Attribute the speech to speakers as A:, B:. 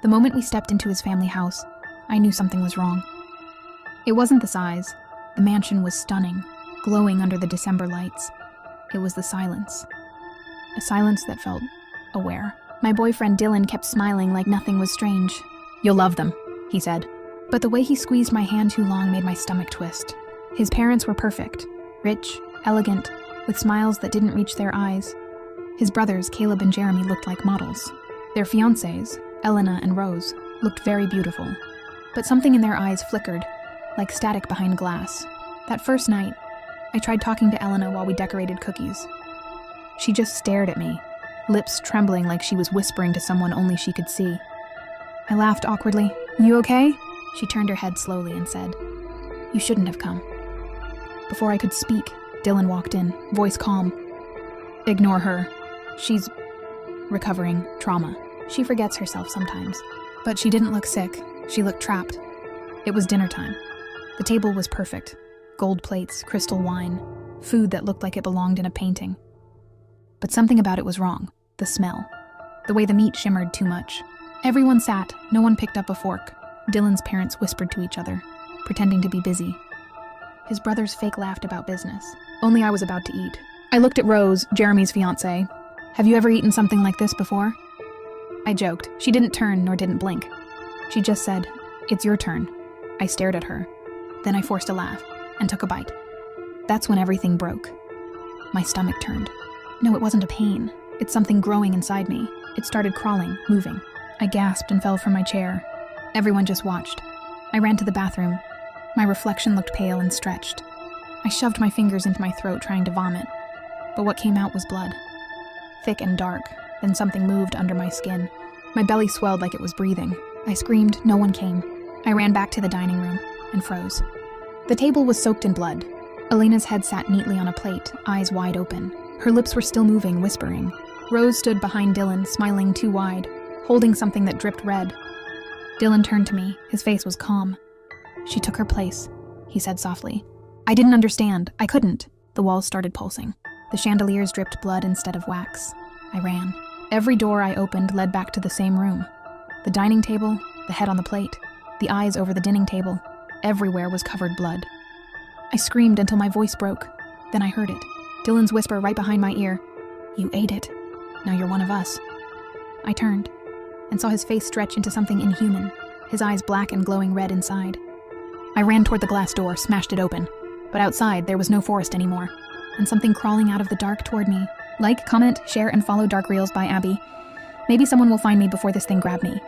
A: The moment we stepped into his family house, I knew something was wrong. It wasn't the size. The mansion was stunning, glowing under the December lights. It was the silence. A silence that felt aware. My boyfriend Dylan kept smiling like nothing was strange. "You'll love them," he said. But the way he squeezed my hand too long made my stomach twist. His parents were perfect, rich, elegant, with smiles that didn't reach their eyes. His brothers, Caleb and Jeremy, looked like models. Their fiancées, Elena and Rose, looked very beautiful. But something in their eyes flickered, like static behind glass. That first night, I tried talking to Elena while we decorated cookies. She just stared at me, lips trembling like she was whispering to someone only she could see. I laughed awkwardly. "You okay?" She turned her head slowly and said, "You shouldn't have come." Before I could speak, Dylan walked in, voice calm. "Ignore her. She's recovering trauma. She forgets herself sometimes." But she didn't look sick. She looked trapped. It was dinner time. The table was perfect. Gold plates, crystal wine, food that looked like it belonged in a painting. But something about it was wrong. The smell. The way the meat shimmered too much. Everyone sat. No one picked up a fork. Dylan's parents whispered to each other, pretending to be busy. His brothers fake laughed about business. Only I was about to eat. I looked at Rose, Jeremy's fiancée. "Have you ever eaten something like this before?" I joked. She didn't turn nor didn't blink. She just said, "It's your turn." I stared at her. Then I forced a laugh and took a bite. That's when everything broke. My stomach turned. No, it wasn't a pain. It's something growing inside me. It started crawling, moving. I gasped and fell from my chair. Everyone just watched. I ran to the bathroom. My reflection looked pale and stretched. I shoved my fingers into my throat trying to vomit. But what came out was blood. Thick and dark. Then something moved under my skin. My belly swelled like it was breathing. I screamed. No one came. I ran back to the dining room and froze. The table was soaked in blood. Elena's head sat neatly on a plate, eyes wide open. Her lips were still moving, whispering. Rose stood behind Dylan, smiling too wide, holding something that dripped red. Dylan turned to me. His face was calm. "She took her place," he said softly. I didn't understand. I couldn't. The walls started pulsing. The chandeliers dripped blood instead of wax. I ran. Every door I opened led back to the same room. The dining table, the head on the plate, the eyes over the dining table. Everywhere was covered blood. I screamed until my voice broke. Then I heard it. Dylan's whisper right behind my ear. "You ate it. Now you're one of us." I turned and saw his face stretch into something inhuman, his eyes black and glowing red inside. I ran toward the glass door, smashed it open. But outside, there was no forest anymore, and something crawling out of the dark toward me. Like, comment, share, and follow Dark Reels by Abby. Maybe someone will find me before this thing grabbed me.